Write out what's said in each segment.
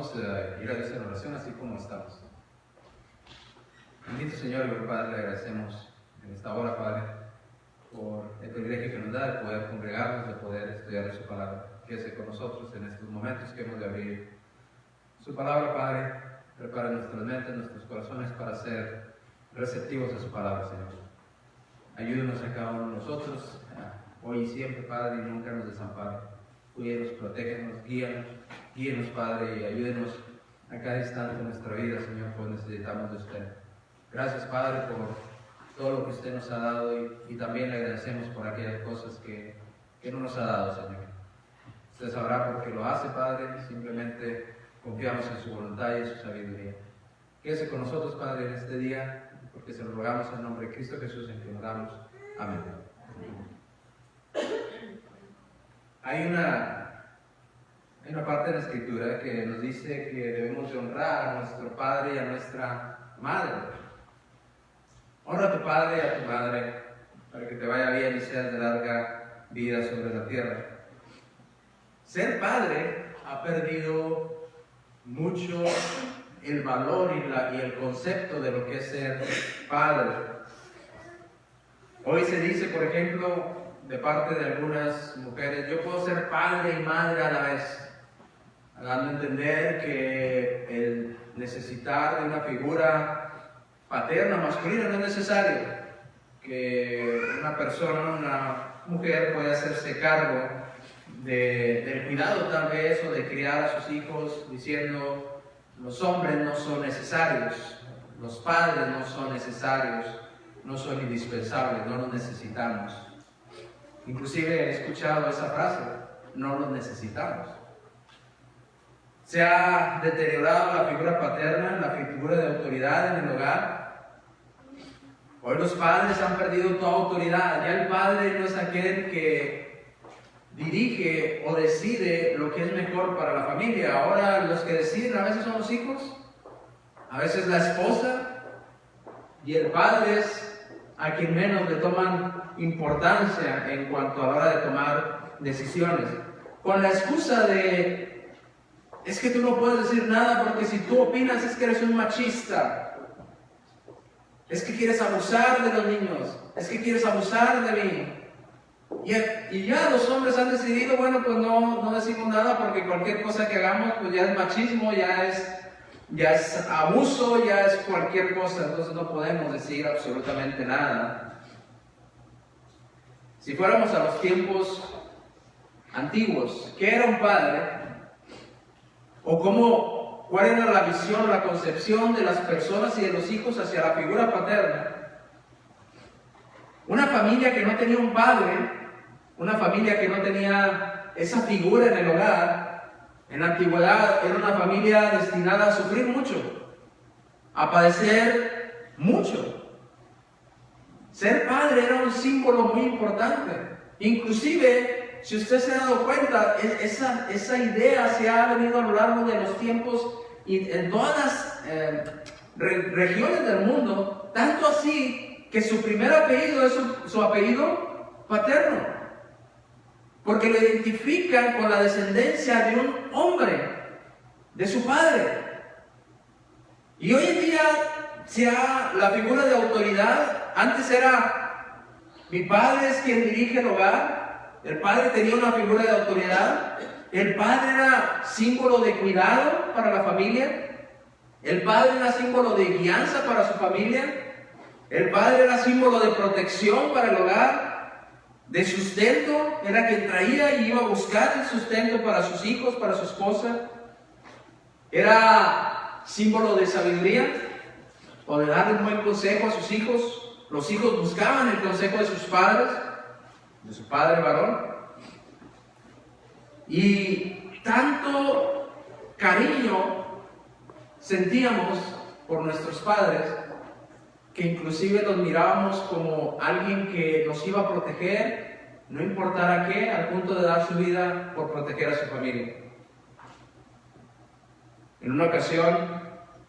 Vamos a ir a Dios en oración así como estamos. Bendito Señor y Padre, le agradecemos en esta hora, Padre, por el privilegio que nos da de poder congregarnos, de poder estudiar de su palabra. Quédese con nosotros en estos momentos que hemos de abrir su palabra, Padre. Prepara nuestras mentes, nuestros corazones para ser receptivos a su palabra, Señor. Ayúdenos a cada uno de nosotros, hoy y siempre, Padre, y nunca nos desampare. Cuídenos, protégenos, guíenos, Padre, y ayúdenos a cada instante de nuestra vida, Señor, pues necesitamos de usted. Gracias, Padre, por todo lo que usted nos ha dado y también le agradecemos por aquellas cosas que no nos ha dado, Señor. Usted sabrá por qué lo hace, Padre, simplemente confiamos en su voluntad y en su sabiduría. Quédese con nosotros, Padre, en este día, porque se lo rogamos en nombre de Cristo Jesús, en que oramos. Amén. Hay una parte de la Escritura que nos dice que debemos de honrar a nuestro padre y a nuestra madre. Honra a tu padre y a tu madre para que te vaya bien y seas de larga vida sobre la tierra. Ser padre ha perdido mucho el valor y el concepto de lo que es ser padre. Hoy se dice, por ejemplo, de parte de algunas mujeres, yo puedo ser padre y madre a la vez, dando a entender que el necesitar de una figura paterna, masculina, no es necesario, que una persona, una mujer puede hacerse cargo del cuidado tal vez, o de criar a sus hijos, diciendo, los hombres no son necesarios, los padres no son necesarios, no son indispensables, no los necesitamos. Inclusive he escuchado esa frase, no los necesitamos. Se ha deteriorado la figura paterna, la figura de autoridad en el hogar. Hoy los padres han perdido toda autoridad. Ya el padre no es aquel que dirige o decide lo que es mejor para la familia. Ahora los que deciden a veces son los hijos, a veces la esposa, y el padre es a quien menos le toman importancia en cuanto a la hora de tomar decisiones, con la excusa de, es que tú no puedes decir nada porque si tú opinas es que eres un machista, es que quieres abusar de los niños, es que quieres abusar de mí. Y ya los hombres han decidido, bueno, pues no decimos nada porque cualquier cosa que hagamos pues ya es machismo, ya es abuso, ya es cualquier cosa, entonces no podemos decir absolutamente nada. Si fuéramos a los tiempos antiguos, ¿qué era un padre? ¿O cuál era la visión, la concepción de las personas y de los hijos hacia la figura paterna? Una familia que no tenía un padre, una familia que no tenía esa figura en el hogar, en la antigüedad era una familia destinada a sufrir mucho, a padecer mucho. Ser padre era un símbolo muy importante. Inclusive, si usted se ha dado cuenta, esa idea se ha venido a lo largo de los tiempos y en todas las regiones del mundo, tanto así que su primer apellido es su apellido paterno, porque lo identifican con la descendencia de un hombre, de su padre. Y hoy en día la figura de autoridad, antes era, mi padre es quien dirige el hogar, el padre tenía una figura de autoridad, el padre era símbolo de cuidado para la familia, el padre era símbolo de guianza para su familia, el padre era símbolo de protección para el hogar, de sustento, era quien traía y iba a buscar el sustento para sus hijos, para su esposa, era símbolo de sabiduría, o de darle un buen consejo a sus hijos. Los hijos buscaban el consejo de sus padres, de su padre varón. Y tanto cariño sentíamos por nuestros padres que inclusive los mirábamos como alguien que nos iba a proteger, no importara qué, al punto de dar su vida por proteger a su familia. En una ocasión,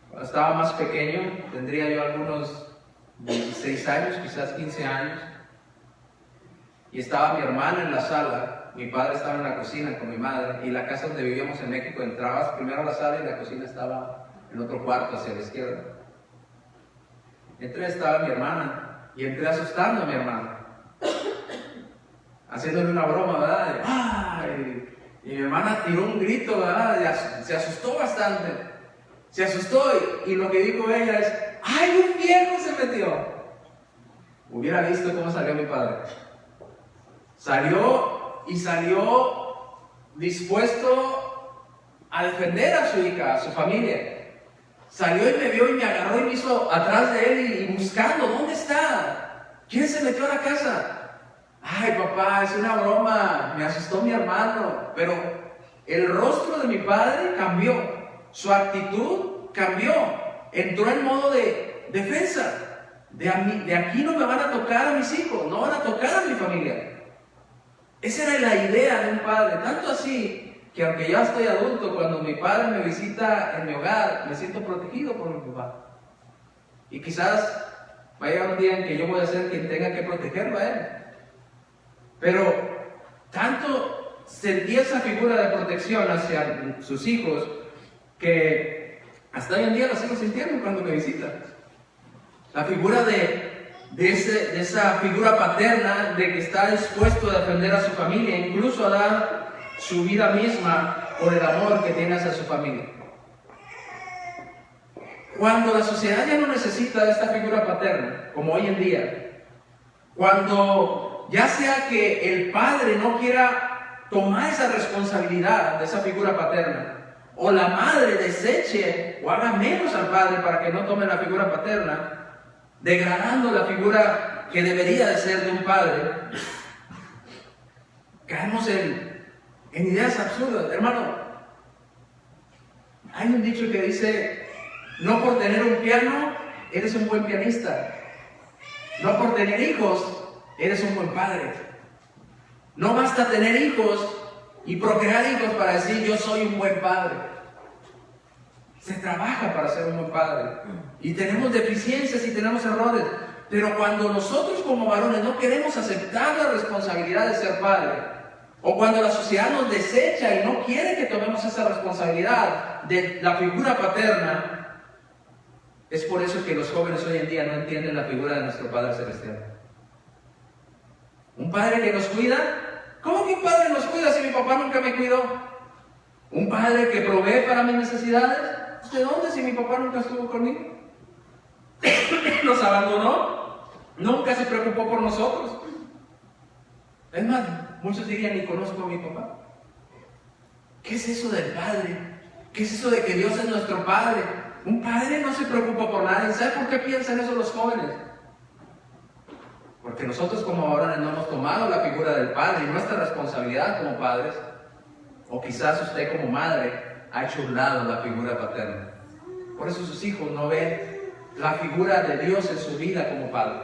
cuando estaba más pequeño, tendría yo algunos 16 años, quizás 15 años, y estaba mi hermana en la sala, mi padre estaba en la cocina con mi madre, y la casa donde vivíamos en México, entrabas primero a la sala y la cocina estaba en otro cuarto hacia la izquierda. Entré, estaba mi hermana, y entré asustando a mi hermana, haciéndole una broma, ¿verdad? Y mi hermana tiró un grito, ¿verdad? Se asustó bastante. Se asustó y lo que dijo ella es: ¡ay, un viejo se metió! Hubiera visto cómo salió mi padre. Salió dispuesto a defender a su hija, a su familia. Salió y me vio y me agarró y me hizo atrás de él y buscando: ¿dónde está? ¿Quién se metió a la casa? Ay, papá, es una broma, me asustó mi hermano. Pero el rostro de mi padre cambió, su actitud cambió, entró en modo de defensa. De aquí no me van a tocar a mis hijos, no van a tocar a mi familia. Esa era la idea de un padre, tanto así que aunque ya estoy adulto, cuando mi padre me visita en mi hogar, me siento protegido por mi papá. Y quizás va a llegar un día en que yo voy a ser quien tenga que protegerlo a él. Pero tanto sentí esa figura de protección hacia sus hijos que hasta hoy en día la sigo sintiendo cuando me visitan. La figura de esa figura paterna, de que está dispuesto a defender a su familia, incluso a dar su vida misma por el amor que tiene hacia su familia. Cuando la sociedad ya no necesita de esta figura paterna, como hoy en día, cuando ya sea que el padre no quiera tomar esa responsabilidad de esa figura paterna, o la madre deseche o haga menos al padre para que no tome la figura paterna, degradando la figura que debería de ser de un padre, caemos en ideas absurdas. Hermano, hay un dicho que dice: no por tener un piano eres un buen pianista, no por tener hijos eres un buen padre. No basta tener hijos y procrear hijos para decir yo soy un buen padre. Se trabaja para ser un buen padre. Y tenemos deficiencias y tenemos errores. Pero cuando nosotros como varones no queremos aceptar la responsabilidad de ser padre, o cuando la sociedad nos desecha y no quiere que tomemos esa responsabilidad de la figura paterna, es por eso que los jóvenes hoy en día no entienden la figura de nuestro Padre Celestial. Un padre que nos cuida. ¿Cómo que un padre nos cuida si mi papá nunca me cuidó? Un padre que provee para mis necesidades. ¿De dónde si mi papá nunca estuvo conmigo? Nos abandonó, nunca se preocupó por nosotros. Es más, muchos dirían: ni conozco a mi papá. ¿Qué es eso del padre? ¿Qué es eso de que Dios es nuestro padre? Un padre no se preocupa por nadie. ¿Sabe por qué piensan eso los jóvenes? Porque nosotros como varones no hemos tomado la figura del padre y nuestra responsabilidad como padres, o quizás usted como madre ha hecho a un lado la figura paterna. Por eso sus hijos no ven la figura de Dios en su vida como padre.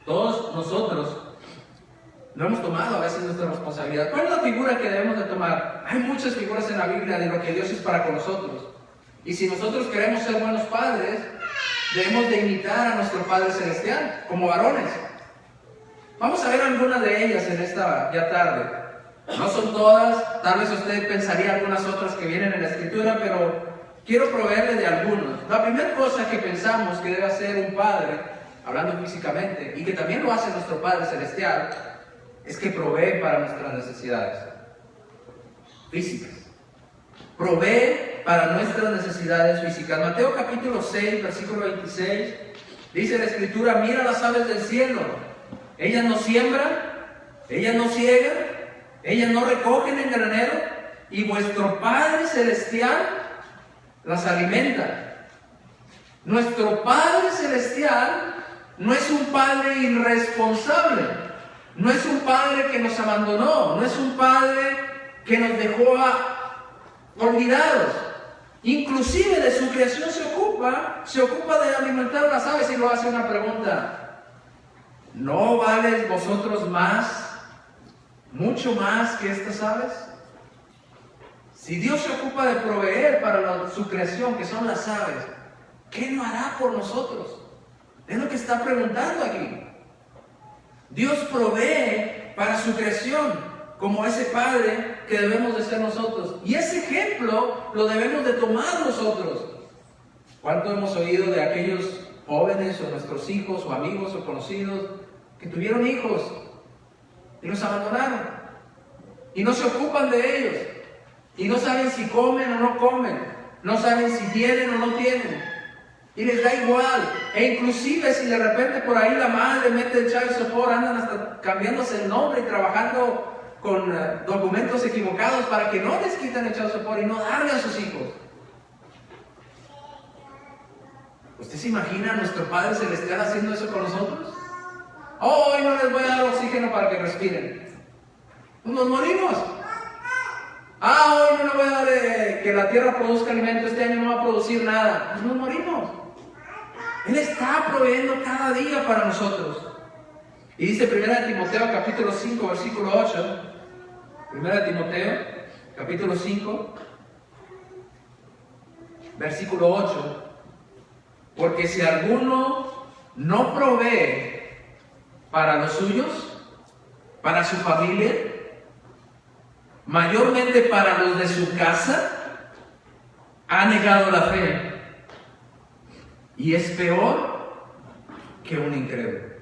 Todos nosotros no hemos tomado a veces nuestra responsabilidad. ¿Cuál es la figura que debemos de tomar? Hay muchas figuras en la Biblia de lo que Dios es para con nosotros. Y si nosotros queremos ser buenos padres, debemos de imitar a nuestro Padre Celestial como varones. Vamos a ver algunas de ellas en esta ya tarde. No son todas, tal vez usted pensaría algunas otras que vienen en la Escritura, pero quiero proveerle de algunos. La primera cosa que pensamos que debe hacer un padre, hablando físicamente, y que también lo hace nuestro Padre Celestial, es que provee para nuestras necesidades físicas. Provee para nuestras necesidades físicas. Mateo capítulo 6, versículo 26, dice la Escritura: mira las aves del cielo, ellas no siembran, ellas no ciegan, ellas no recogen en granero, y vuestro Padre Celestial las alimenta. Nuestro Padre Celestial no es un Padre irresponsable, no es un Padre que nos abandonó, no es un Padre que nos dejó olvidados. Inclusive de su creación se ocupa de alimentar las aves. Y lo hace una pregunta: ¿no vales vosotros más, mucho más que estas aves? Si Dios se ocupa de proveer para su creación, que son las aves, ¿qué no hará por nosotros? Es lo que está preguntando aquí. Dios provee para su creación, como ese Padre que debemos de ser nosotros. Y ese ejemplo lo debemos de tomar nosotros. ¿Cuánto hemos oído de aquellos jóvenes o nuestros hijos o amigos o conocidos que tuvieron hijos y los abandonaron y no se ocupan de ellos y no saben si comen o no comen, no saben si tienen o no tienen y les da igual? E inclusive si de repente por ahí la madre mete el child support, andan hasta cambiándose el nombre y trabajando con documentos equivocados para que no les quiten el child support y no darle a sus hijos. ¿Usted se imagina a nuestro Padre Celestial haciendo eso con nosotros? Hoy no les voy a dar oxígeno para que respiren. Pues nos morimos. Hoy no les voy a dar que la tierra produzca alimento, este año no va a producir nada. Pues nos morimos. Él está proveyendo cada día para nosotros. Y dice 1 Timoteo capítulo 5, versículo 8. 1 Timoteo capítulo 5, versículo 8. Porque si alguno no provee para los suyos, para su familia, mayormente para los de su casa, ha negado la fe y es peor que un incrédulo.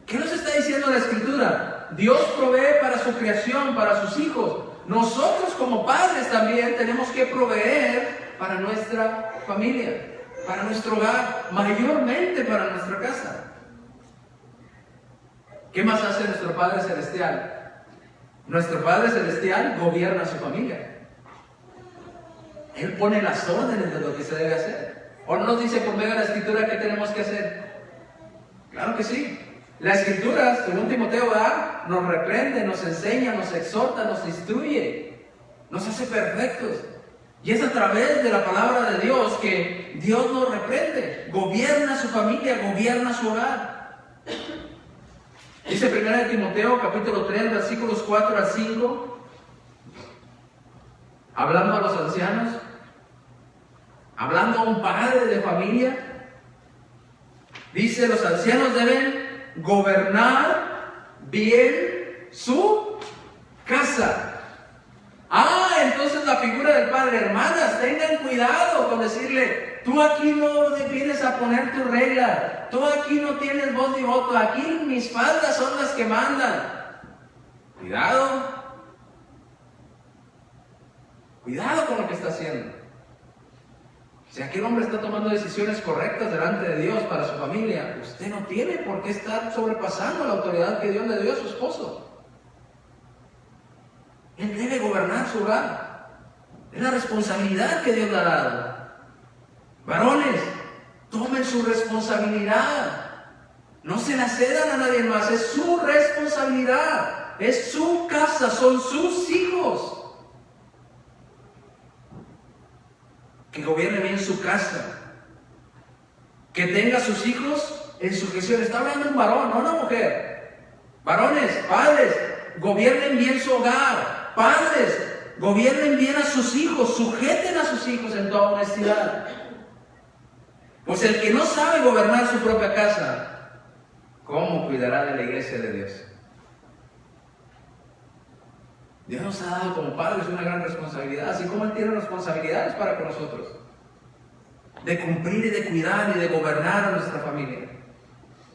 ¿Qué nos está diciendo la Escritura? Dios provee para su creación, para sus hijos. Nosotros como padres también tenemos que proveer para nuestra familia, para nuestro hogar, mayormente para nuestra casa. ¿Qué más hace nuestro Padre Celestial? Nuestro Padre Celestial gobierna a su familia. Él pone las órdenes de lo que se debe hacer. ¿O no nos dice por medio de la Escritura qué tenemos que hacer? Claro que sí. La Escritura, según Timoteo, nos reprende, nos enseña, nos exhorta, nos instruye, nos hace perfectos. Y es a través de la palabra de Dios que Dios nos reprende, gobierna su familia, gobierna su hogar. Dice 1 Timoteo capítulo 3, versículos 4 al 5, hablando a los ancianos, hablando a un padre de familia, dice: los ancianos deben gobernar bien su casa. Entonces la figura del padre. Hermanas, tengan cuidado con decirle: tú aquí no vienes a poner tu regla, tú aquí no tienes voz ni voto, aquí mis faldas son las que mandan. Cuidado, cuidado con lo que está haciendo. Si aquel hombre está tomando decisiones correctas delante de Dios para su familia, usted no tiene por qué estar sobrepasando la autoridad que Dios le dio a su esposo. Él debe gobernar su hogar. Es la responsabilidad que Dios le ha dado. Varones, tomen su responsabilidad. No se la cedan a nadie más. Es su responsabilidad. Es su casa. Son sus hijos. Que gobierne bien su casa. Que tenga a sus hijos en sujeción. Está hablando un varón, no una mujer. Varones, padres, gobiernen bien su hogar. Padres, gobiernen bien a sus hijos, sujeten a sus hijos en toda honestidad. Pues el que no sabe gobernar su propia casa, ¿cómo cuidará de la iglesia de Dios? Dios nos ha dado como padres una gran responsabilidad, así como Él tiene responsabilidades para con nosotros, de cumplir y de cuidar y de gobernar a nuestra familia,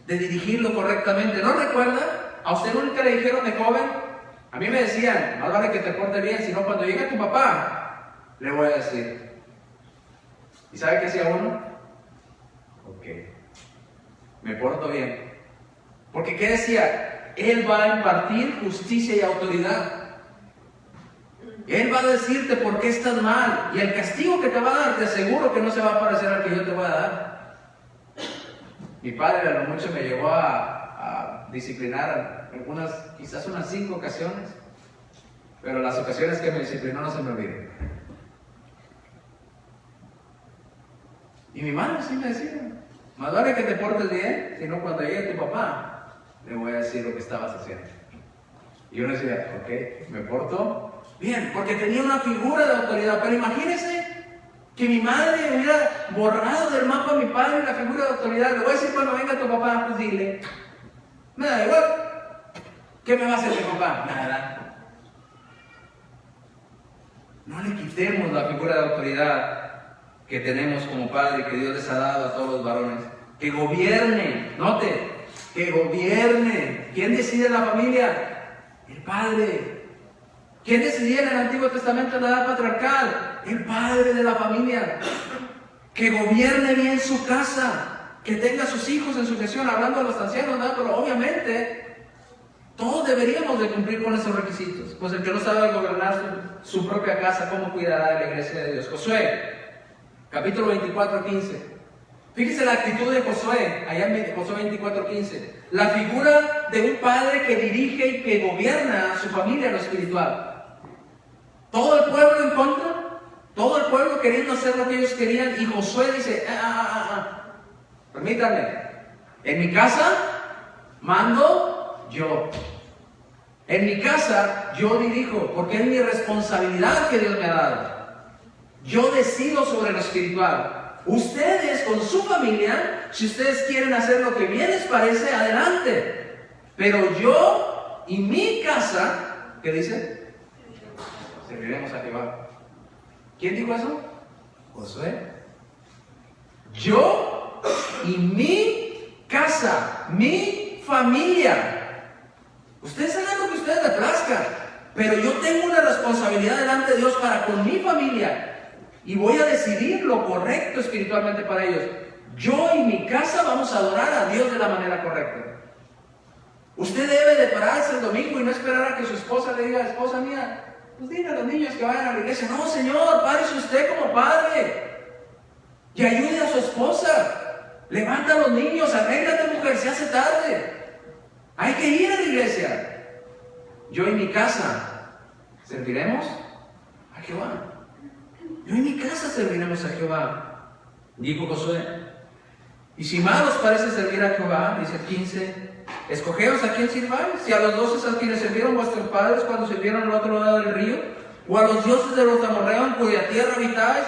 de dirigirlo correctamente. ¿No recuerda? ¿A usted nunca le dijeron de joven? A mí me decían: más vale que te portes bien, si no cuando llegue tu papá, le voy a decir. ¿Y sabe qué hacía uno? Ok, me porto bien. Porque ¿qué decía? Él va a impartir justicia y autoridad. Él va a decirte por qué estás mal. Y el castigo que te va a dar, te aseguro que no se va a parecer al que yo te voy a dar. Mi padre a lo mucho me llevó a disciplinar algunas, quizás unas 5 ocasiones, pero las ocasiones que me disciplinó no se me olvidan. Y mi madre sí me decía: más vale que te portes bien, si no cuando llegue tu papá le voy a decir lo que estabas haciendo. Y uno decía: ok, me porto bien, porque tenía una figura de autoridad. Pero imagínense Que mi madre hubiera borrado del mapa a mi padre la figura de autoridad. Le voy a decir cuando venga tu papá, pues dile. Me da igual. ¿Qué me va a hacer mi papá? Nada. No le quitemos la figura de autoridad que tenemos como padre, que Dios les ha dado a todos los varones. Que gobierne, note, que gobierne. ¿Quién decide en la familia? El padre. ¿Quién decidía en el Antiguo Testamento en la edad patriarcal? El padre de la familia. Que gobierne bien su casa, que tenga a sus hijos en sujeción, hablando a los ancianos, ¿no? Pero obviamente todos deberíamos de cumplir con esos requisitos. Pues el que no sabe gobernar su propia casa, ¿cómo cuidará de la iglesia de Dios? Josué, capítulo 24, 15. Fíjese la actitud de Josué, allá en Josué 24, 15. La figura de un padre que dirige y que gobierna a su familia en lo espiritual. Todo el pueblo en contra, todo el pueblo queriendo hacer lo que ellos querían, y Josué dice, permítanme, en mi casa mando yo. En mi casa yo dirijo, porque es mi responsabilidad que Dios me ha dado. Yo decido sobre lo espiritual. Ustedes con su familia, si ustedes quieren hacer lo que bien les parece, adelante. Pero yo y mi casa, ¿qué dice? Serviremos a Jehová. ¿Quién dijo eso? Josué. Yo y mi casa, mi familia. Ustedes hagan lo que ustedes les plazca, pero yo tengo una responsabilidad delante de Dios para con mi familia. Y voy a decidir lo correcto espiritualmente para ellos. Yo y mi casa vamos a adorar a Dios de la manera correcta. Usted debe de pararse el domingo y no esperar a que su esposa le diga, esposa mía, pues dile a los niños que vayan a la iglesia. No, Señor, párese usted como padre. Y ayude a su esposa. Levanta a los niños, arréglate, mujer, se hace tarde. Hay que ir a la iglesia. Yo y mi casa serviremos a Jehová. Yo en mi casa serviremos a Jehová, dijo Josué. Y si mal os parece servir a Jehová, dice el 15, escogeos a quién sirváis, si a los dioses a quienes sirvieron vuestros padres cuando sirvieron al otro lado del río, o a los dioses de los amorreos en cuya tierra habitáis,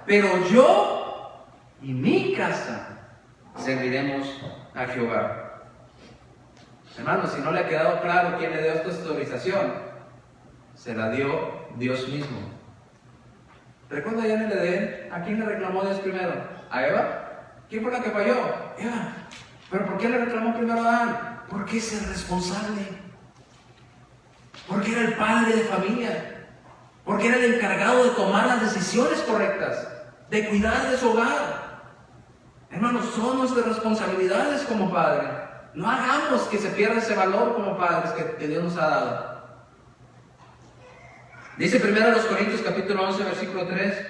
pero yo y mi casa serviremos a Jehová. Hermanos, si no le ha quedado claro quién le dio esta autorización, se la dio Dios mismo. ¿Recuerda ya en el Edén? ¿A quién le reclamó Dios primero? ¿A Eva? ¿Quién fue la que falló? Eva. ¿Pero por qué le reclamó primero a Adán? Porque es el responsable. Porque era el padre de familia. Porque era el encargado de tomar las decisiones correctas, de cuidar de su hogar. Hermanos, son nuestras responsabilidades como padre. No hagamos que se pierda ese valor como padres que Dios nos ha dado. Dice 1 Corintios capítulo 11, versículo 3,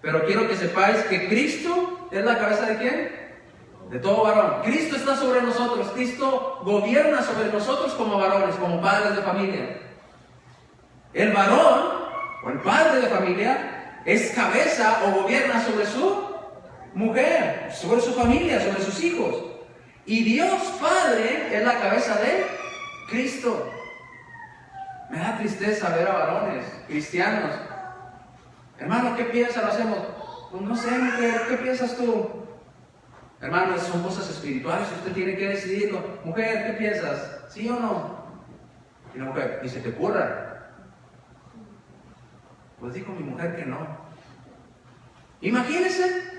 pero quiero que sepáis que Cristo es la cabeza ¿de quién? De todo varón. Cristo está sobre nosotros, Cristo gobierna sobre nosotros como varones, como padres de familia. El varón, o el padre de familia, es cabeza o gobierna sobre su mujer, sobre su familia, sobre sus hijos. Y Dios Padre es la cabeza de Cristo. Me da tristeza ver a varones cristianos. Hermano, ¿qué piensas? Lo hacemos. Pues no sé, mujer, ¿qué piensas tú? Hermano, son cosas espirituales, usted tiene que decidirlo. Mujer, ¿qué piensas? ¿Sí o no? Y la mujer, ¿y se te ocurra? Pues dijo mi mujer que no. Imagínense.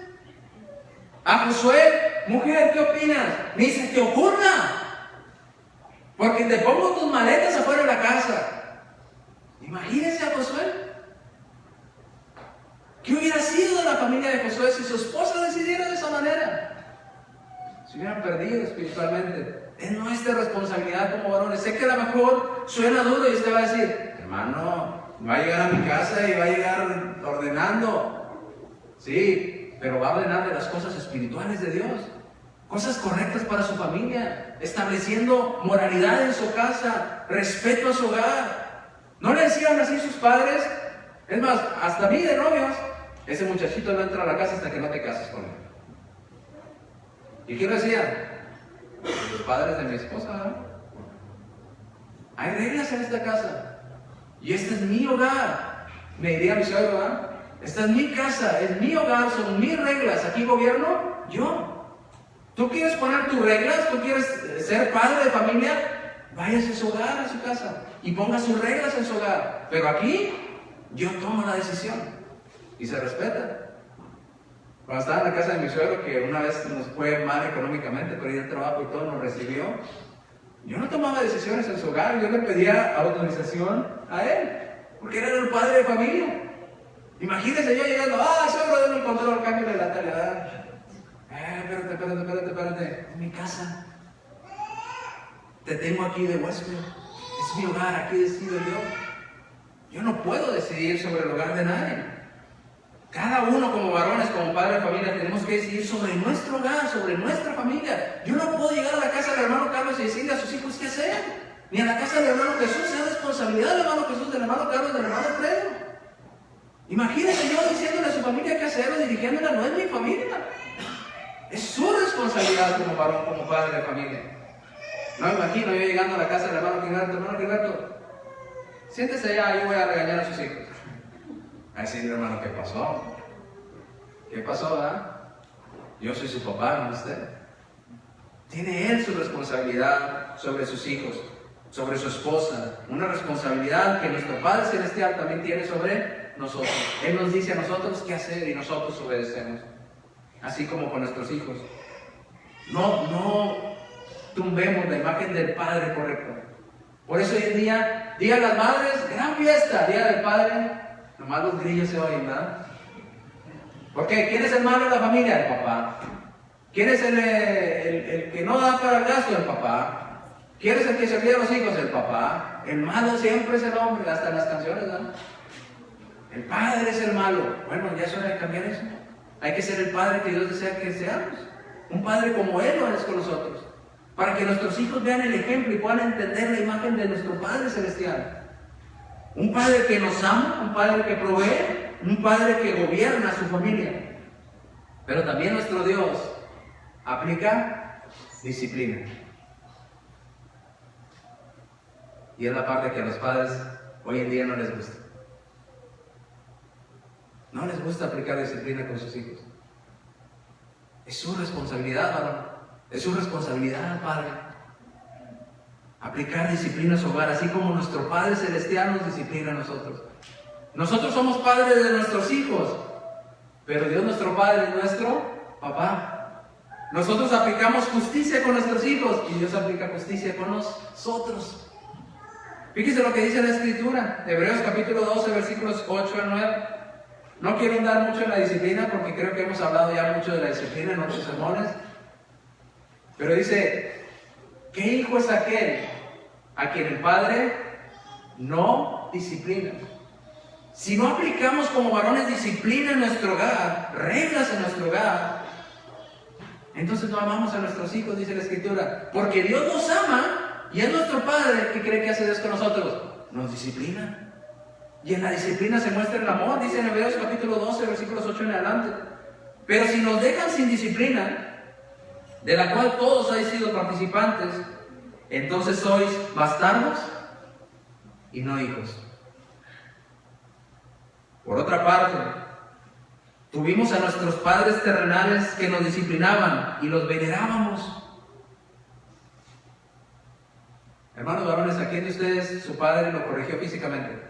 A Josué, mujer, ¿qué opinas? Ni se te ocurra. Porque te pongo tus maletas afuera de la casa. Imagínense a Josué. ¿Qué hubiera sido de la familia de Josué si su esposa decidiera de esa manera? Se hubieran perdido espiritualmente. Es nuestra responsabilidad como varones. Sé que a lo mejor suena duro y usted va a decir, hermano, va a llegar a mi casa y va a llegar ordenando. Sí, pero va a ordenar de las cosas espirituales de Dios. Cosas correctas para su familia, estableciendo moralidad en su casa, respeto a su hogar. ¿No le decían así sus padres? Es más, hasta a mí de novios, ese muchachito no entra a la casa hasta que no te cases con él. ¿Y quién lo decía? Los padres de mi esposa, ¿no? Hay reglas en esta casa. Y este es mi hogar. Me diría mi suegro, ¿no? Esta es mi casa, es mi hogar, son mis reglas. Aquí gobierno yo. ¿Tú quieres poner tus reglas? ¿Tú quieres ser padre de familia? Váyase a su hogar, a su casa, y ponga sus reglas en su hogar. Pero aquí yo tomo la decisión y se respeta. Cuando estaba en la casa de mi suegro, que una vez nos fue mal económicamente, pero ir al trabajo y todo, nos recibió. Yo no tomaba decisiones en su hogar, yo le pedía autorización a él, porque era el padre de familia. Imagínense yo llegando, suegro, denme el control, cámbiale la tele. Espérate, es mi casa. Te tengo aquí de huésped, es mi hogar, aquí decido yo. Yo no puedo decidir sobre el hogar de nadie. Cada uno como varones, como padre de familia, tenemos que decidir sobre nuestro hogar, sobre nuestra familia. Yo no puedo llegar a la casa del hermano Carlos y decirle a sus hijos qué hacer. Ni a la casa del hermano Jesús, es responsabilidad del hermano Jesús, del hermano Carlos, del hermano Alfredo. Imagínense yo diciéndole a su familia qué hacer o dirigiéndola, no es mi familia. Es su responsabilidad como varón, como padre de familia. No me imagino yo llegando a la casa del hermano Gilberto, siéntese allá, yo voy a regañar a sus hijos. A decirle, hermano, ¿qué pasó? ¿Qué pasó, verdad? Yo soy su papá, no usted. Tiene él su responsabilidad sobre sus hijos, sobre su esposa. Una responsabilidad que nuestro Padre Celestial también tiene sobre nosotros. Él nos dice a nosotros qué hacer y nosotros obedecemos. Así como con nuestros hijos. No tumbemos la imagen del Padre correcto. Por eso hoy en día, Día de las Madres, gran fiesta, Día del Padre. Nomás los grillos se oyen, ¿verdad? ¿Por qué? ¿Quién es el malo de la familia? El papá. ¿Quién es el que no da para el gasto? El papá. ¿Quién es el que se olvida a los hijos? El papá. El malo siempre es el hombre, hasta en las canciones, ¿verdad? El padre es el malo. Bueno, ya es hora de cambiar eso. Hay que ser el padre que Dios desea que seamos. Un padre como Él lo es con nosotros. Para que nuestros hijos vean el ejemplo y puedan entender la imagen de nuestro Padre Celestial. Un padre que nos ama, un padre que provee, un padre que gobierna a su familia. Pero también nuestro Dios aplica disciplina. Y es la parte que a los padres hoy en día no les gusta. No les gusta aplicar disciplina con sus hijos. Es su responsabilidad, varón. Es su responsabilidad, padre. Aplicar disciplina a su hogar, así como nuestro Padre Celestial nos disciplina a nosotros. Nosotros somos padres de nuestros hijos, pero Dios nuestro Padre es nuestro papá. Nosotros aplicamos justicia con nuestros hijos y Dios aplica justicia con nosotros. Fíjese lo que dice la Escritura, Hebreos capítulo 12, versículos 8 al 9. No quiero andar mucho en la disciplina porque creo que hemos hablado ya mucho de la disciplina en otros sermones. Pero dice, ¿qué hijo es aquel a quien el padre no disciplina? Si no aplicamos como varones disciplina en nuestro hogar, reglas en nuestro hogar, entonces no amamos a nuestros hijos, dice la Escritura. Porque Dios nos ama y es nuestro Padre. ¿Qué cree que hace Dios con nosotros? Nos disciplina. Y en la disciplina se muestra el amor, dice en Hebreos capítulo 12, versículos 8 en adelante. Pero si nos dejan sin disciplina, de la cual todos habéis sido participantes, entonces sois bastardos y no hijos. Por otra parte, tuvimos a nuestros padres terrenales que nos disciplinaban y los venerábamos. Hermanos varones, ¿a quién de ustedes su padre lo corrigió físicamente?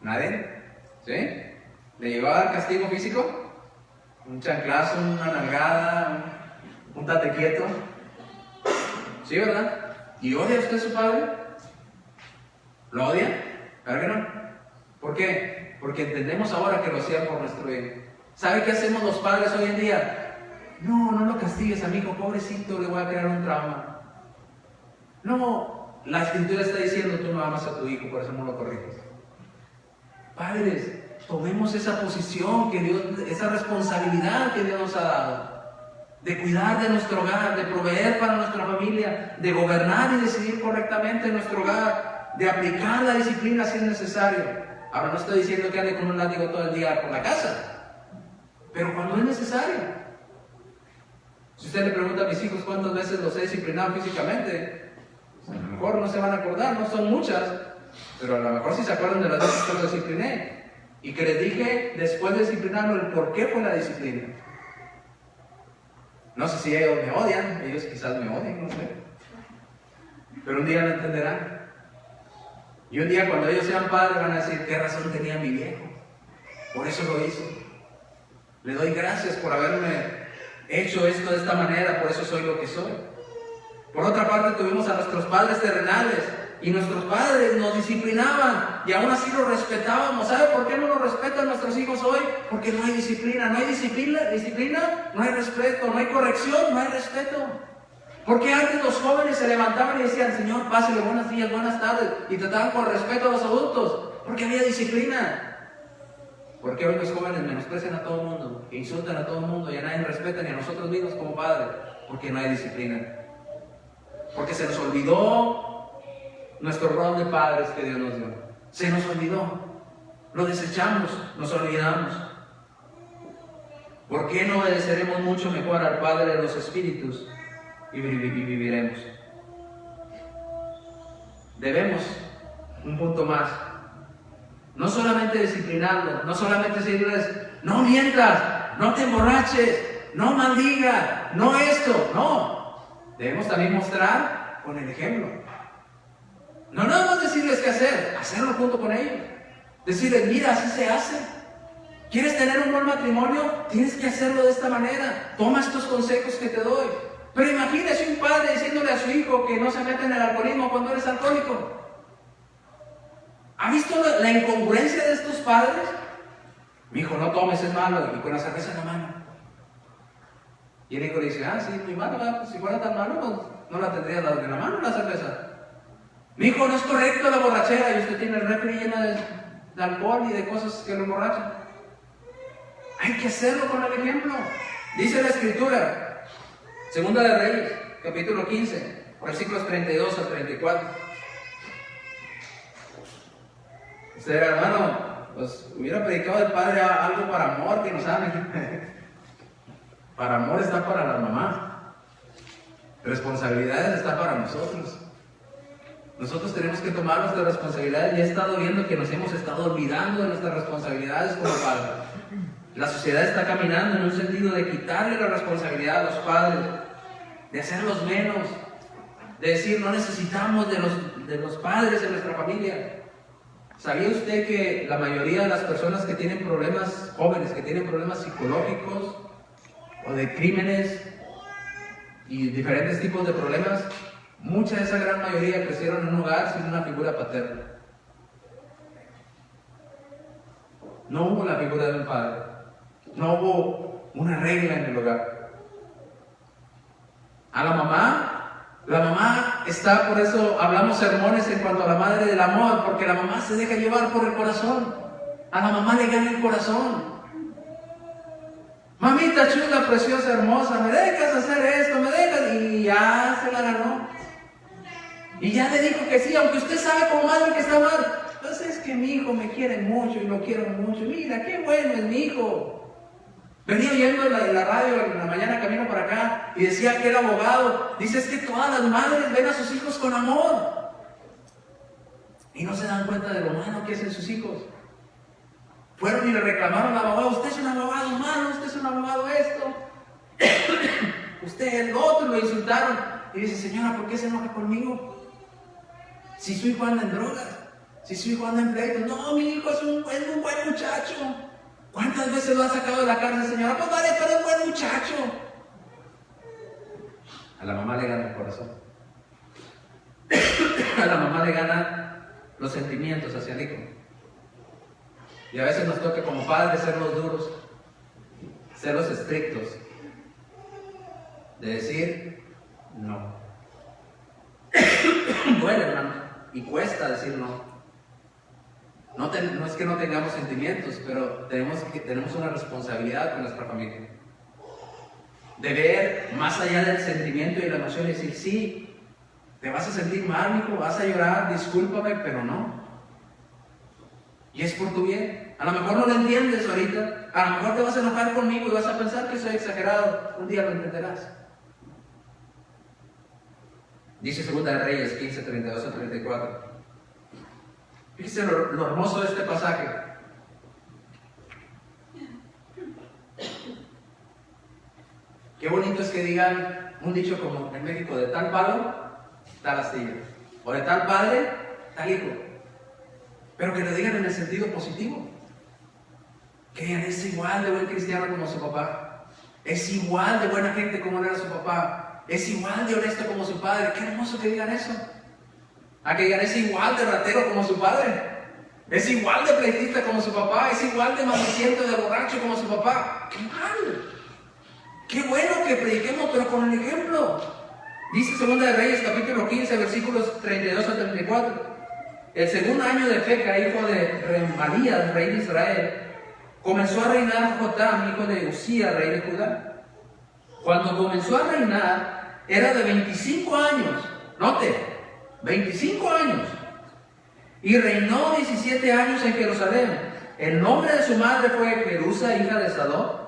¿Nadie? ¿Sí? ¿Le llevaba el castigo físico? ¿Un chanclazo, una nalgada, un tate quieto? ¿Sí, verdad? ¿Y odia usted a su padre? ¿Lo odia? ¿Claro que no? ¿Por qué? Porque entendemos ahora que lo hacían por nuestro bien. ¿Sabe qué hacemos los padres hoy en día? No lo castigues a mi hijo, pobrecito, le voy a crear un trauma. No, la Escritura está diciendo, tú no amas a tu hijo, por eso no lo corriges. Padres, tomemos esa posición que Dios, esa responsabilidad que Dios nos ha dado, de cuidar de nuestro hogar, de proveer para nuestra familia, de gobernar y decidir correctamente en nuestro hogar, de aplicar la disciplina si es necesario. Ahora no estoy diciendo que ande con un látigo todo el día por la casa, pero cuando es necesario. Si usted le pregunta a mis hijos cuántas veces los he disciplinado físicamente, pues a lo mejor no se van a acordar, no son muchas, pero a lo mejor sí se acuerdan de las veces que los discipliné. Y que les dije, después de disciplinarlo, el por qué fue la disciplina. No sé si ellos me odian, ellos quizás me odien, no sé. Pero un día lo entenderán. Y un día cuando ellos sean padres van a decir, ¿qué razón tenía mi viejo? Por eso lo hizo. Le doy gracias por haberme hecho esto de esta manera, por eso soy lo que soy. Por otra parte tuvimos a nuestros padres terrenales y nuestros padres nos disciplinaban y aún así los respetábamos. ¿Sabe por qué no nos respetan nuestros hijos hoy? Porque no hay disciplina. No hay disciplina, no hay respeto, no hay corrección, no hay respeto. Porque antes los jóvenes se levantaban y decían, Señor, pásele, buenos días, buenas tardes, y trataban con respeto a los adultos, porque había disciplina. Porque hoy los jóvenes menosprecian a todo el mundo, e insultan a todo el mundo, y a nadie respetan, ni a nosotros mismos como padres, porque no hay disciplina. Porque se nos olvidó nuestro rol de padres que Dios nos dio. Se nos olvidó. Lo desechamos, nos olvidamos. ¿Por qué no obedeceremos mucho mejor al Padre de los Espíritus y viviremos? Debemos, un punto más, no solamente disciplinarlo, no solamente decirles, no mientas, no te emborraches, no maldigas, no esto, no. Debemos también mostrar con el ejemplo. No nada más decirles qué hacer, hacerlo junto con ellos. Decirles, mira, así se hace. ¿Quieres tener un buen matrimonio? Tienes que hacerlo de esta manera. Toma estos consejos que te doy. Pero imagínese un padre diciéndole a su hijo que no se meta en el alcoholismo cuando eres alcohólico. ¿Ha visto la incongruencia de estos padres? Mi hijo, no tomes, es malo, y con la cerveza en la mano. Y el hijo le dice, sí, muy malo, pues, si fuera tan malo, pues, no la tendría en la mano la cerveza. Mi hijo, no es correcto la borrachera, y usted tiene el refri lleno de alcohol y de cosas que lo emborrachan. Hay que hacerlo con el ejemplo. Dice la Escritura, Segunda de Reyes, capítulo 15, versículos 32 al 34. Usted, hermano, pues hubiera predicado el Padre algo para amor, que no saben. Para amor está para la mamá. Responsabilidades está para nosotros. Nosotros tenemos que tomar nuestras responsabilidades. Y he estado viendo que nos hemos estado olvidando de nuestras responsabilidades como padres. La sociedad está caminando en un sentido de quitarle la responsabilidad a los padres, de hacerlos menos, de decir no necesitamos de los padres en nuestra familia. ¿Sabía usted que la mayoría de las personas que tienen problemas, jóvenes que tienen problemas psicológicos o de crímenes y diferentes tipos de problemas, mucha de esa gran mayoría crecieron en un hogar sin una figura paterna? No hubo la figura de un padre, no hubo una regla en el hogar. A la mamá está, por eso hablamos sermones en cuanto a la madre del amor, porque la mamá se deja llevar por el corazón. A la mamá le gana el corazón. Mamita chula, preciosa, hermosa, me dejas hacer esto, me dejas, y ya se la ganó. Y ya le dijo que sí, aunque usted sabe como madre que está mal. Pues es que mi hijo me quiere mucho y lo quiero mucho. Mira, qué bueno es mi hijo. Venía oyendo en la radio en la mañana camino para acá y decía que era abogado. Dice, es que todas las madres ven a sus hijos con amor y no se dan cuenta de lo malo que hacen sus hijos. Fueron y le reclamaron al abogado, usted es un abogado malo, usted es un abogado esto, usted es el otro, lo insultaron. Y dice, señora, ¿por qué se enoja conmigo? Si su hijo anda en drogas, si su hijo anda en pleito. No, mi hijo es un buen muchacho. ¿Cuántas veces lo ha sacado de la cárcel, señora? Pues vale, pero es buen muchacho. A la mamá le gana el corazón. A la mamá le gana los sentimientos hacia el hijo. Y a veces nos toca como padres ser los duros, ser los estrictos, de decir no. Duele, hermano, y cuesta decir no. No es que no tengamos sentimientos, pero tenemos una responsabilidad con nuestra familia. De ver más allá del sentimiento y la emoción y decir, sí, te vas a sentir mal, hijo, vas a llorar, discúlpame, pero no. Y es por tu bien. A lo mejor no lo entiendes ahorita, a lo mejor te vas a enojar conmigo y vas a pensar que soy exagerado. Un día lo entenderás. Dice Segunda de Reyes 15, 32 a 34. Fíjese lo hermoso de este pasaje. Qué bonito es que digan un dicho como en México: de tal palo, tal astilla. O de tal padre, tal hijo. Pero que lo digan en el sentido positivo. Que digan: es igual de buen cristiano como su papá. Es igual de buena gente como era su papá. Es igual de honesto como su padre. Qué hermoso que digan eso. A que digan: es igual de ratero como su padre. Es igual de pleitista como su papá. Es igual de maldiciente, de borracho como su papá. ¡Qué mal! ¡Qué bueno que prediquemos, pero con el ejemplo! Dice 2 de Reyes, capítulo 15, versículos 32 a 34. El segundo año de Feca, hijo de Remalías, rey de Israel, comenzó a reinar Jotam, hijo de Usía, rey de Judá. Cuando comenzó a reinar, era de 25 años. Note, 25 años. Y reinó 17 años en Jerusalén. El nombre de su madre fue Jerusa, hija de Sadoc.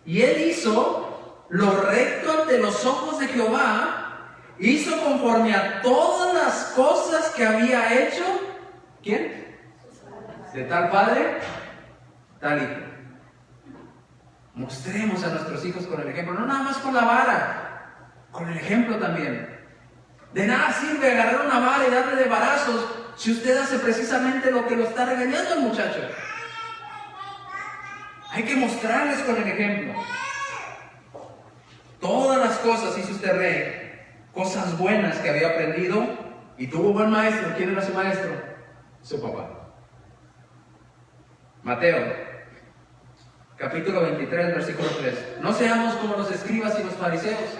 Y él hizo lo recto ante los ojos de Jehová. Hizo conforme a todas las cosas que había hecho. ¿Quién? De tal padre, tal hijo. Mostremos a nuestros hijos con el ejemplo. No nada más con la vara, con el ejemplo también. De nada sirve agarrar una vara y darle de varazos si usted hace precisamente lo que lo está regañando al muchacho. Hay que mostrarles con el ejemplo. Todas las cosas hizo este rey, cosas buenas que había aprendido, y tuvo buen maestro. ¿Quién era su maestro? Su papá. Mateo, capítulo 23, versículo 3. No seamos como los escribas y los fariseos,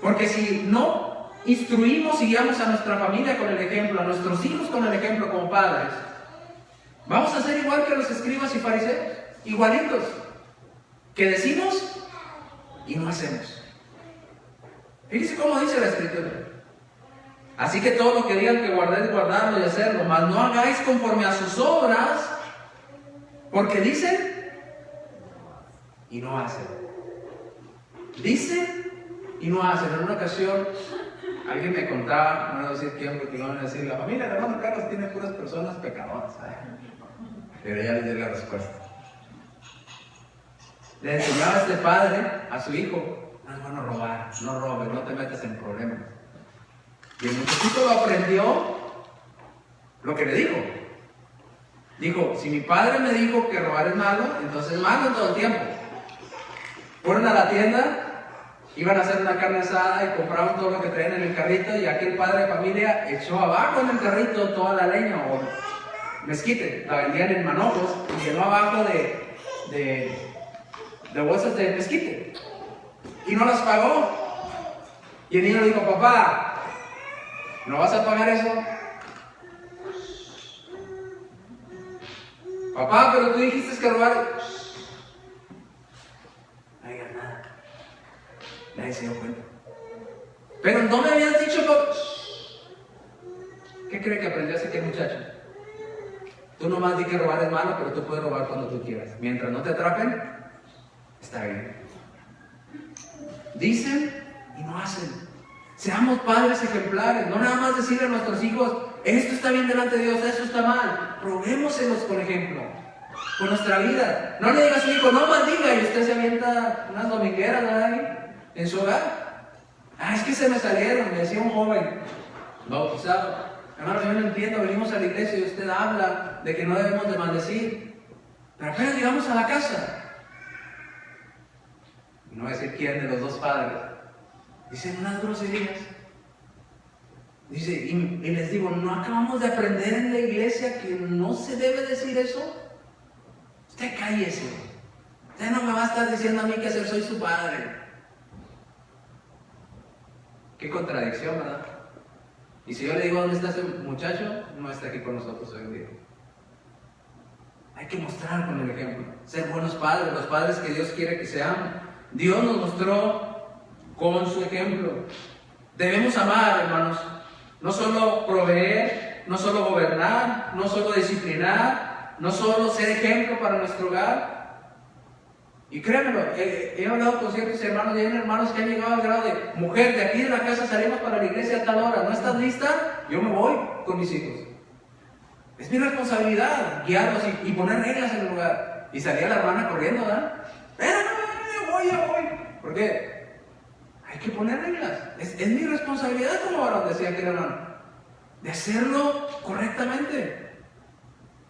porque si no instruimos y guiamos a nuestra familia con el ejemplo, a nuestros hijos con el ejemplo como padres, vamos a ser igual que los escribas y fariseos, igualitos, que decimos y no hacemos. Fíjense cómo dice la Escritura: así que todo lo que digan que guardéis, guardarlo y hacerlo, mas no hagáis conforme a sus obras, porque dicen y no hacen. Dicen y no hacen. En una ocasión alguien me contaba, no voy a decir quién, porque no van a decir: la familia de hermano Carlos tiene puras personas pecadoras. Pero ya les di la respuesta. Le enseñaba este padre a su hijo: no es bueno robar, no robes, no te metas en problemas. Y el muchachito lo aprendió lo que le dijo. Dijo: si mi padre me dijo que robar es malo, entonces es malo todo el tiempo. Fueron a la tienda, iban a hacer una carne asada y compraron todo lo que traían en el carrito, y aquel padre de familia echó abajo en el carrito toda la leña o mezquite, la vendían en manojos, y llenó abajo de bolsas de mezquite y no las pagó. Y el niño le dijo: papá, ¿no vas a pagar eso? Papá, pero tú dijiste que robar. No digas nada. Nadie se dio cuenta. Pero no me habías dicho, papá. ¿Qué cree que aprendió ese muchacho? Tú nomás di que robar es malo, pero tú puedes robar cuando tú quieras. Mientras no te atrapen, está bien. Dicen y no hacen. Seamos padres ejemplares. No nada más decirle a nuestros hijos: esto está bien delante de Dios, esto está mal. Probémoselos con ejemplo, con nuestra vida. No le diga a su hijo: no maldiga, y usted se avienta unas domingueras, ¿verdad?, en su hogar. Es que se me salieron, me decía un joven bautizado: hermano, yo no entiendo, venimos a la iglesia y usted habla de que no debemos de maldecir, pero apenas llegamos a la casa, no voy a decir quién de los dos padres, dicen unas groserías. Dice, y les digo: ¿no acabamos de aprender en la iglesia que no se debe decir eso? Usted cállese. Usted no me va a estar diciendo a mí qué hacer, soy su padre. Qué contradicción, ¿verdad? Y si yo le digo: ¿dónde está ese muchacho?, no está aquí con nosotros hoy en día. Hay que mostrar con el ejemplo, ser buenos padres, los padres que Dios quiere que seamos. Dios nos mostró con su ejemplo. Debemos amar, hermanos, no solo proveer, no solo gobernar, no solo disciplinar, no solo ser ejemplo para nuestro hogar. Y créanmelo, he hablado con ciertos hermanos, y hay hermanos que han llegado al grado de: mujer, de aquí de la casa salimos para la iglesia a tal hora, ¿no estás lista? Yo me voy con mis hijos. Es mi responsabilidad guiarlos y poner reglas en el lugar. Y salía la hermana corriendo, ¿verdad? Yo voy. ¿Por qué? Hay que poner reglas. Es mi responsabilidad como varón, decía aquel hermano, de hacerlo correctamente.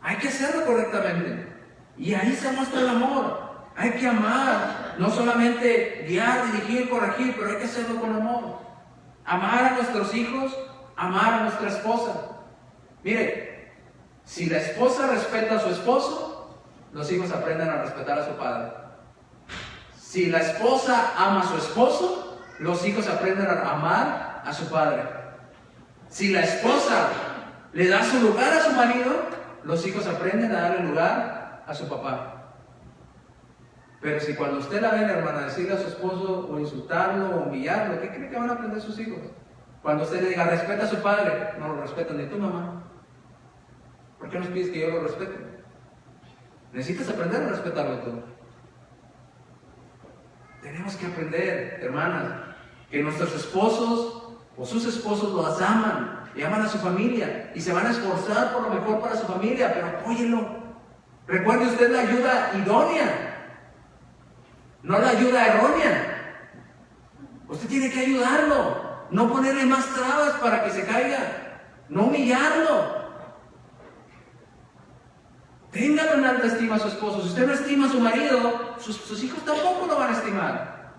Hay que hacerlo correctamente. Y ahí se muestra el amor. Hay que amar, no solamente guiar, dirigir, corregir, pero hay que hacerlo con amor. Amar a nuestros hijos, amar a nuestra esposa. Mire, si la esposa respeta a su esposo, los hijos aprenden a respetar a su padre. Si la esposa ama a su esposo, los hijos aprenden a amar a su padre. Si la esposa le da su lugar a su marido, los hijos aprenden a darle lugar a su papá. Pero si cuando usted la ve, hermana, decirle a su esposo o insultarlo o humillarlo, ¿qué cree que van a aprender sus hijos? Cuando usted le diga, respeta a su padre, no lo respetan ni tu mamá. ¿Por qué nos pides que yo lo respete? Necesitas aprender a respetarlo tú. Tenemos que aprender, hermanas, que nuestros esposos o sus esposos los aman y aman a su familia y se van a esforzar por lo mejor para su familia, pero apóyenlo. Recuerde usted la ayuda idónea, no la ayuda errónea. Usted tiene que ayudarlo, no ponerle más trabas para que se caiga, no humillarlo. Téngalo en alta estima a su esposo. Si usted no estima a su marido, sus hijos tampoco lo van a estimar.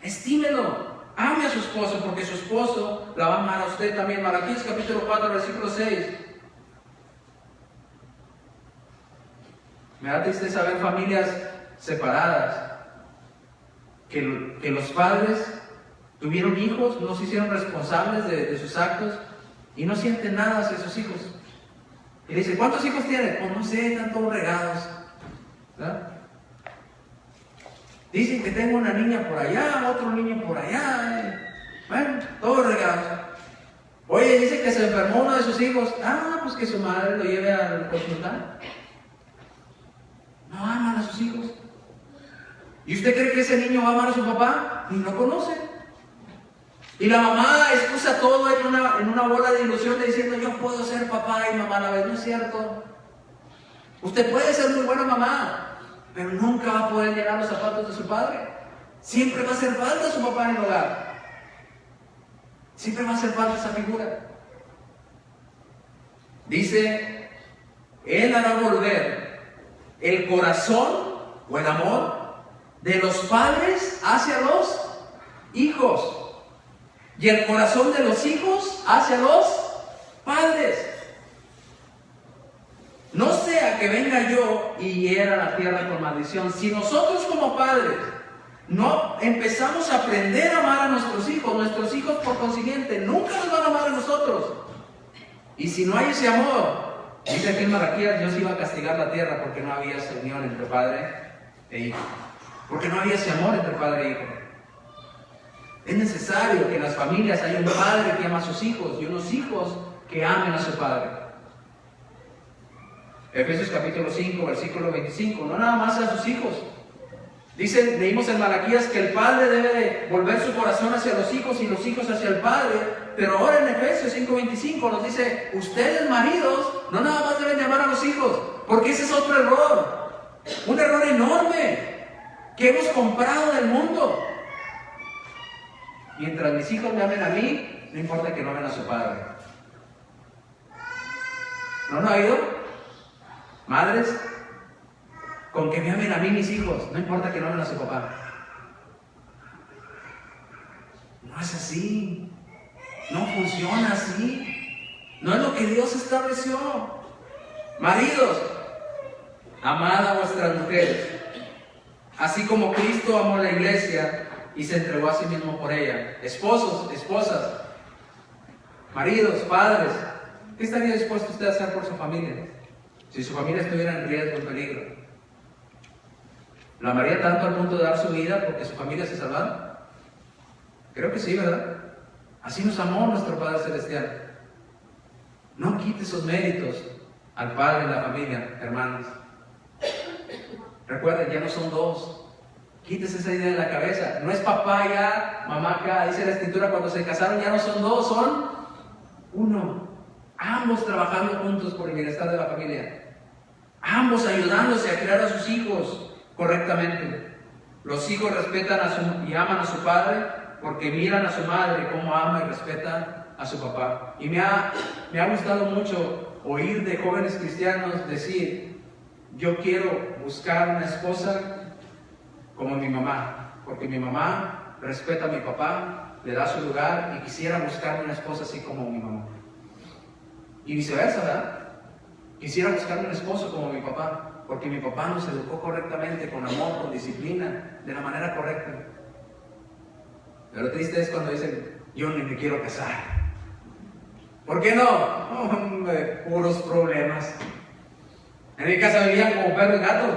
Estímelo. Ame a su esposo, porque su esposo la va a amar a usted también. Malaquías capítulo 4, versículo 6. Me da tristeza ver familias separadas, que los padres tuvieron hijos, no se hicieron responsables de sus actos y no sienten nada hacia sus hijos. Y dice, ¿cuántos hijos tienen? Pues no sé, están todos regados. ¿Verdad? Dicen que tengo una niña por allá, otro niño por allá. Bueno, todos regados. Oye, dice que se enfermó uno de sus hijos. Pues que su madre lo lleve al hospital. No aman a sus hijos. ¿Y usted cree que ese niño va a amar a su papá? Ni lo conoce. Y la mamá excusa todo en una bola de ilusión diciendo, yo puedo ser papá y mamá a la vez. No es cierto. Usted puede ser muy buena mamá, pero nunca va a poder llenar los zapatos de su padre. Siempre va a hacer falta su papá en el hogar. Siempre va a hacer falta esa figura. Dice, Él hará volver el corazón o el amor de los padres hacia los hijos y el corazón de los hijos hacia los padres. No sea que venga yo y hiera la tierra con maldición. Si nosotros como padres no empezamos a aprender a amar a nuestros hijos por consiguiente nunca nos van a amar a nosotros. Y si no hay ese amor, dice aquí en Malaquías, Dios iba a castigar la tierra porque no había esa unión entre padre e hijo. Porque no había ese amor entre padre e hijo. Es necesario que en las familias haya un padre que ama a sus hijos y unos hijos que amen a su padre. Efesios capítulo 5, versículo 25. No nada más a sus hijos. Dice, leímos en Malaquías que el padre debe de volver su corazón hacia los hijos y los hijos hacia el padre. Pero ahora en Efesios 5:25 nos dice, ustedes maridos no nada más deben de amar a los hijos, porque ese es otro error. Un error enorme que hemos comprado del mundo. Mientras mis hijos me amen a mí, no importa que no amen a su padre. ¿No han oído? Madres, con que me amen a mí mis hijos, no importa que no amen a su papá. No es así. No funciona así. No es lo que Dios estableció. Maridos, amad a vuestras mujeres, así como Cristo amó a la iglesia y se entregó a sí mismo por ella. Esposos, esposas, maridos, padres, ¿qué estaría dispuesto usted a hacer por su familia? Si su familia estuviera en riesgo, en peligro, ¿la amaría tanto al punto de dar su vida porque su familia se salvara? Creo que sí, ¿verdad? Así nos amó nuestro Padre Celestial. No quite esos méritos al Padre en la familia, hermanos. Recuerden, ya no son dos. Quítese esa idea de la cabeza. No es papá ya, mamá acá. Dice la Escritura, cuando se casaron ya no son dos, son uno. Ambos trabajando juntos por el bienestar de la familia. Ambos ayudándose a criar a sus hijos correctamente. Los hijos respetan y aman a su padre porque miran a su madre cómo ama y respeta a su papá. Y me ha gustado mucho oír de jóvenes cristianos decir: yo quiero buscar una esposa como mi mamá, porque mi mamá respeta a mi papá, le da su lugar, y quisiera buscar una esposa así como mi mamá. Y viceversa, ¿verdad? Quisiera buscar un esposo como mi papá, porque mi papá nos educó correctamente, con amor, con disciplina, de la manera correcta. Pero triste es cuando dicen: yo ni me quiero casar. ¿Por qué no? Hombre, puros problemas. En mi casa vivían como perro y gato.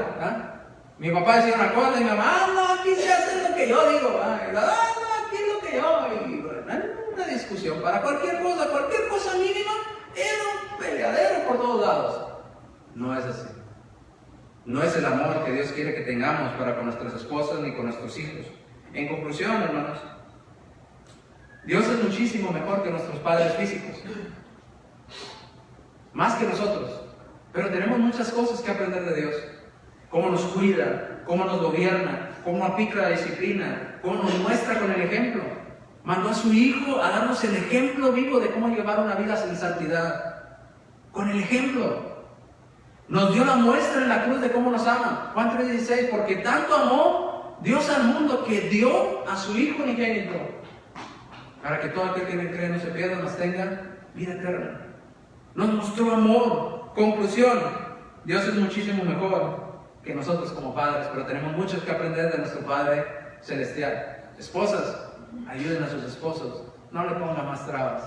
Mi papá decía una cosa y mi mamá: no, aquí se hace lo que yo digo. No, aquí es lo que yo. Y una discusión para cualquier cosa mínima, era un peleadero por todos lados. No es así. No es el amor que Dios quiere que tengamos para con nuestras esposas ni con nuestros hijos. En conclusión, hermanos, Dios es muchísimo mejor que nuestros padres físicos, más que nosotros. Pero tenemos muchas cosas que aprender de Dios. Cómo nos cuida, cómo nos gobierna, cómo aplica la disciplina, cómo nos muestra con el ejemplo. Mandó a su Hijo a darnos el ejemplo vivo de cómo llevar una vida sin santidad. Con el ejemplo. Nos dio la muestra en la cruz de cómo nos ama. Juan 3:16, porque tanto amó Dios al mundo que dio a su Hijo unigénito, para que todo aquel que en él cree no se pierda, mas tenga vida eterna. Nos mostró amor. Conclusión: Dios es muchísimo mejor que nosotros como padres, pero tenemos mucho que aprender de nuestro Padre Celestial. Esposas, ayuden a sus esposos, no le pongan más trabas.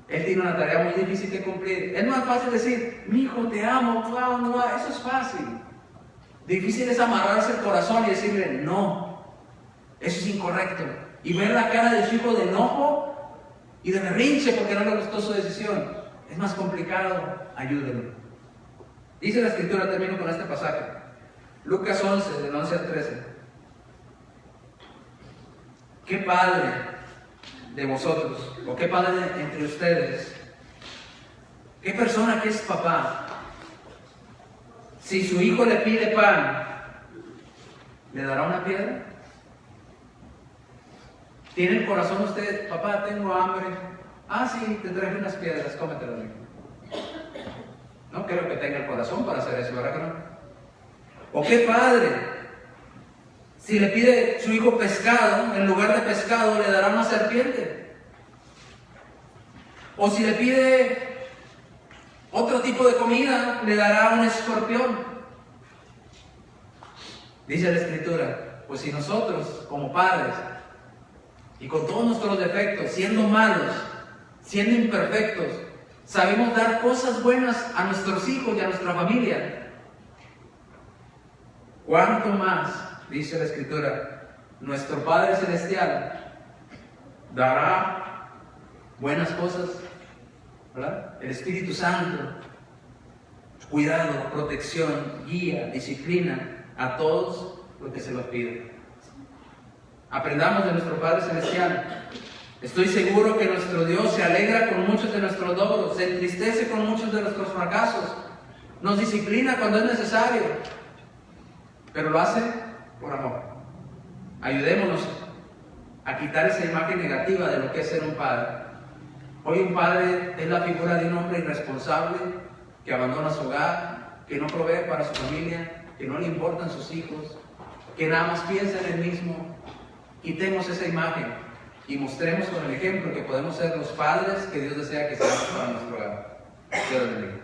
Él tiene una tarea muy difícil que cumplir. Es más fácil decir: mi hijo, te amo, eso es fácil. Difícil es amarrarse el corazón y decirle: no, eso es incorrecto. Y ver la cara de su hijo de enojo y de berrinche porque no le gustó su decisión. Es más complicado. Ayúdenlo. Dice la Escritura, termino con este pasaje, Lucas 11, del 11 al 13. ¿Qué padre de vosotros, o qué padre entre ustedes, qué persona que es papá, si su hijo le pide pan, le dará una piedra? ¿Tiene el corazón usted: papá, tengo hambre? Sí, te traje unas piedras, cómetelas. No creo que tenga el corazón para hacer eso, ¿verdad que no? ¿O qué padre, si le pide su hijo pescado, en lugar de pescado le dará una serpiente? O si le pide otro tipo de comida, le dará un escorpión. Dice la Escritura: pues si nosotros como padres, y con todos nuestros defectos, siendo malos, siendo imperfectos, sabemos dar cosas buenas a nuestros hijos y a nuestra familia, ¿cuánto más, dice la Escritura, nuestro Padre Celestial dará buenas cosas? ¿Verdad? El Espíritu Santo, cuidado, protección, guía, disciplina a todos los que se los piden. Aprendamos de nuestro Padre Celestial. Estoy seguro que nuestro Dios se alegra con muchos de nuestros logros, se entristece con muchos de nuestros fracasos, nos disciplina cuando es necesario, pero lo hace por amor. Ayudémonos a quitar esa imagen negativa de lo que es ser un padre. Hoy un padre es la figura de un hombre irresponsable que abandona su hogar, que no provee para su familia, que no le importan sus hijos, que nada más piensa en él mismo. Quitemos esa imagen y mostremos con el ejemplo que podemos ser los padres que Dios desea que seamos para nuestro hogar. Dios les bendiga.